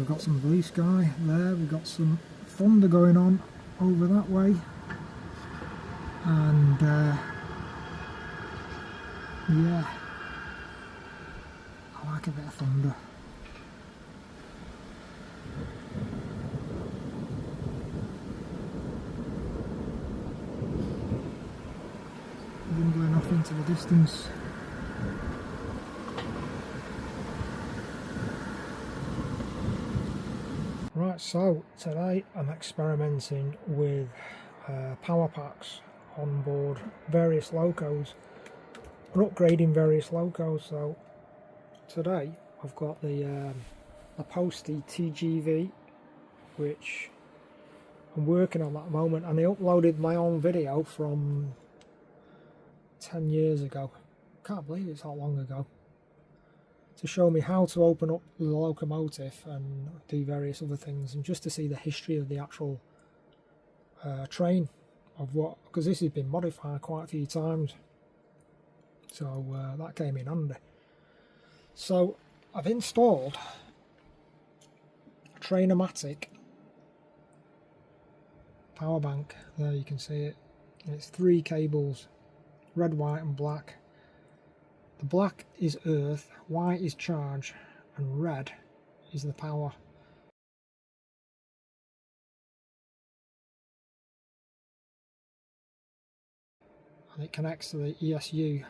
got some blue sky there, we've got some thunder going on over that way, and yeah, I like a bit of thunder. Rumbling off into the distance. Right, so today I'm experimenting with power packs on board various locos. We're upgrading various locos, so today I've got the Posty TGV, which I'm working on at the moment, and I uploaded my own video from 10 years ago. Can't believe it's that long ago. To show me how to open up the locomotive and do various other things, and just to see the history of the actual train, of what, because this has been modified quite a few times, so that came in handy. So I've installed a Trainomatic power bank. There you can see it, and it's 3 cables, red, white and black. The black is earth, white is charge, and red is the power. And it connects to the ESU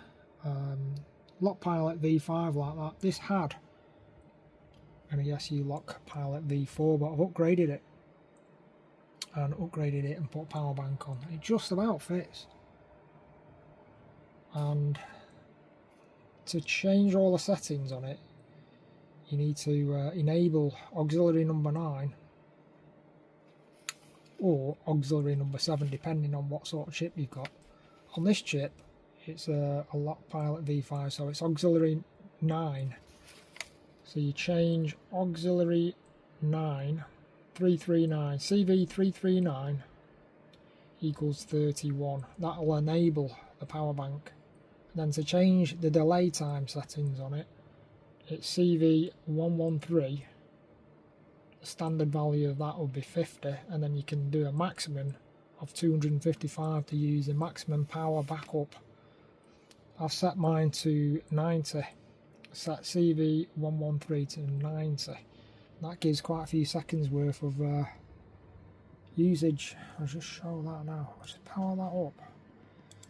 Lock Pilot V5 like that. This had an ESU Lock Pilot V4, but I've upgraded it and put power bank on. It just about fits. And to change all the settings on it, you need to enable auxiliary number 9 or auxiliary number 7, depending on what sort of chip you've got. On this chip, it's a Lock Pilot V5, so it's auxiliary 9. So you change auxiliary 9, 339, CV339 equals 31. That'll enable the power bank. Then to change the delay time settings on it, it's CV113. The standard value of that would be 50, and then you can do a maximum of 255 to use the maximum power backup. I've set mine to 90, set CV113 to 90. That gives quite a few seconds worth of usage. I'll just show that now. I'll just power that up.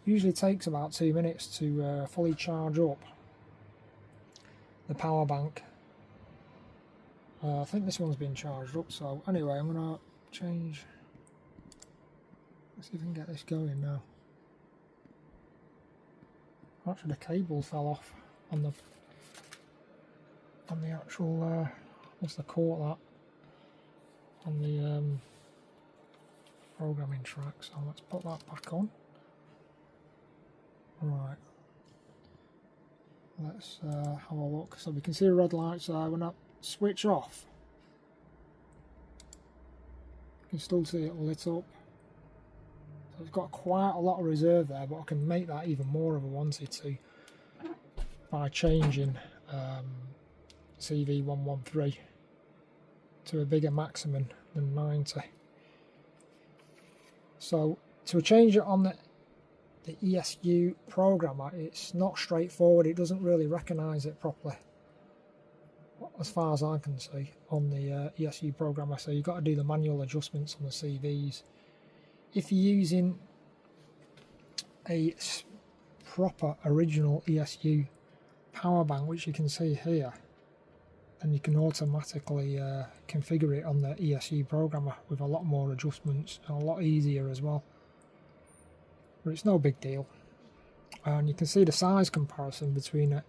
Usually takes about 2 minutes to fully charge up the power bank. I think this one's been charged up, so anyway, I'm going to change. Let's see if I can get this going now. Actually, the cable fell off on the actual what's the caught that on the programming track. So let's put that back on. Right, let's have a look. So we can see the red lights there. When I switch off, you can still see it lit up. So it's got quite a lot of reserve there, but I can make that even more if I wanted to by changing CV113 to a bigger maximum than 90. So to change it on the ESU programmer, it's not straightforward. It doesn't really recognise it properly, as far as I can see, on the ESU programmer. So you've got to do the manual adjustments on the CVs. If you're using a proper original ESU power bank, which you can see here, then you can automatically configure it on the ESU programmer with a lot more adjustments and a lot easier as well. But it's no big deal. And you can see the size comparison between a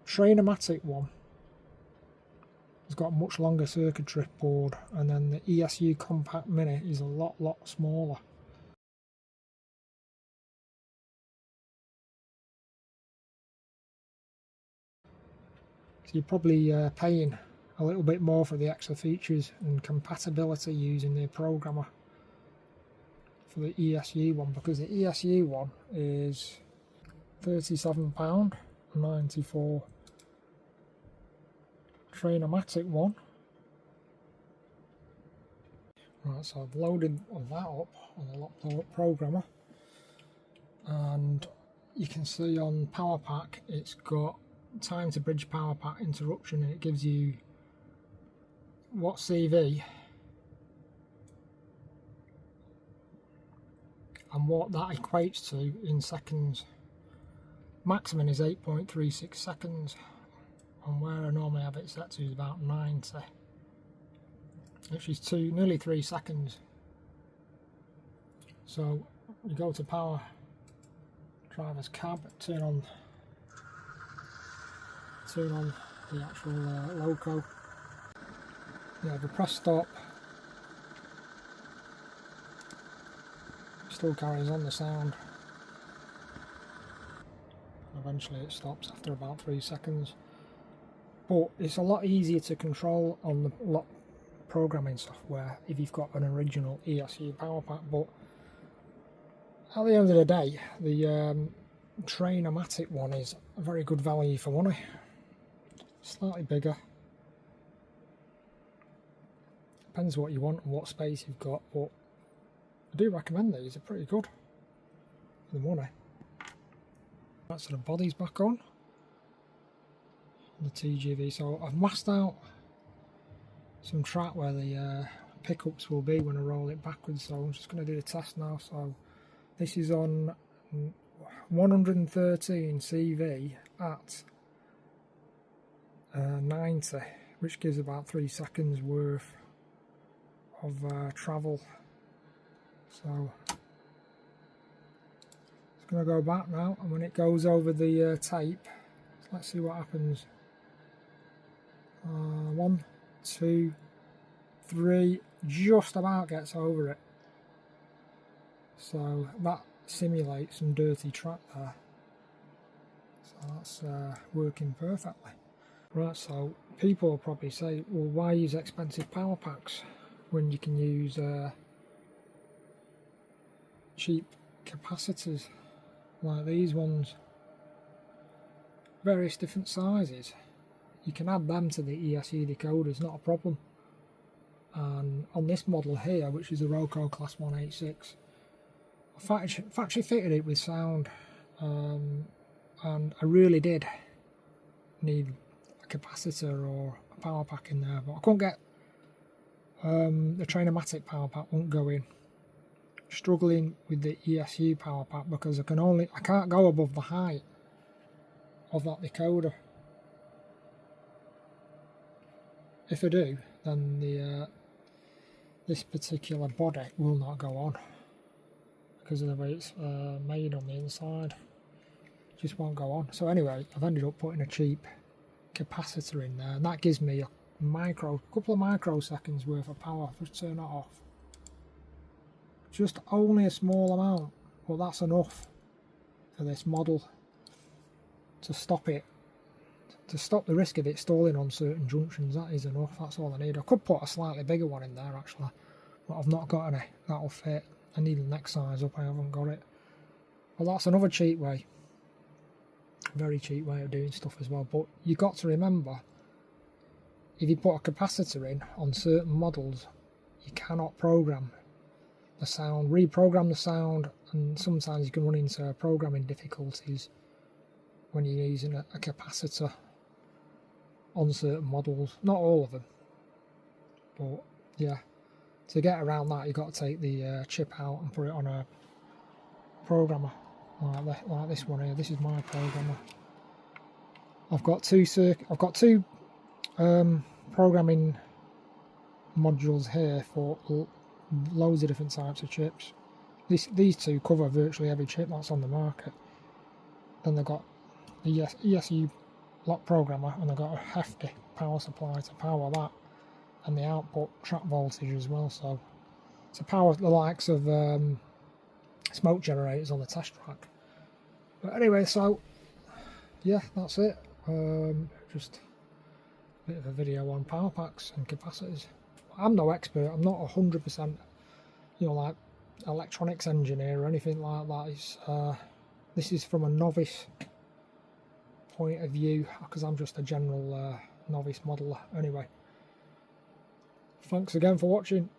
Trainomatic one. It's got a much longer circuitry board, and then the ESU Compact Mini is a lot smaller. So you're probably paying a little bit more for the extra features and compatibility using the programmer for the ESU one, because the ESU one is £37.94. Trainomatic one Right, so I've loaded that up on the lock programmer, and you can see on power pack it's got time to bridge power pack interruption, and it gives you what CV and what that equates to in seconds. Maximum is 8.36 seconds, and where I normally have it set to is about 90, which is nearly 3 seconds. So you go to power, driver's cab, turn on the actual loco. Yeah, if I press stop, still carries on the sound. Eventually it stops after about 3 seconds. But it's a lot easier to control on the lock programming software if you've got an original ESU power pack. But at the end of the day, the Trainer-matic one is a very good value for money. Slightly bigger. Depends what you want and what space you've got, but I do recommend these. They're pretty good for the money. Right, so the body's back on the TGV. So I've masked out some track where the pickups will be when I roll it backwards. So I'm just going to do the test now. So this is on 113 CV at 90, which gives about 3 seconds worth of travel. So it's going to go back now, and when it goes over the tape, let's see what happens. 1, 2, 3, just about gets over it. So that simulates some dirty track there. So that's working perfectly. Right, so people will probably say, well, why use expensive power packs when you can use cheap capacitors like these ones? Various different sizes. You can add them to the ESU decoders, not a problem. And on this model here, which is the Roco Class 186, I factory fitted it with sound, and I really did need a capacitor or a power pack in there, but I couldn't get the Trainer-matic power pack won't go in. Struggling with the ESU power pack because I can't go above the height of that decoder. If I do, then this particular body will not go on because of the way it's made on the inside. It just won't go on. So anyway, I've ended up putting a cheap capacitor in there, and that gives me a couple of microseconds worth of power. Just turn that off. Just only a small amount, but that's enough for this model to stop it. To stop the risk of it stalling on certain junctions, that is enough. That's all I need. I could put a slightly bigger one in there actually, but I've not got any. That'll fit. I need the next size up. I haven't got it. Well, that's another cheap way. Very cheap way of doing stuff as well. But you got to remember, if you put a capacitor in on certain models, you cannot program the sound, reprogram the sound, and sometimes you can run into programming difficulties when you're using a capacitor on certain models. Not all of them, but yeah, to get around that you've got to take the chip out and put it on a programmer like this one here. This is my programmer. I've got two programming modules here for loads of different types of chips. These two cover virtually every chip that's on the market. Then they've got the ESU lock programmer, and they've got a hefty power supply to power that, and the output track voltage as well, so to power the likes of smoke generators on the test track. But anyway, so yeah, that's it. Just a bit of a video on power packs and capacitors. I'm no expert. I'm not 100%, like electronics engineer or anything like that. This is from a novice point of view, because I'm just a general novice modeler. Anyway, thanks again for watching.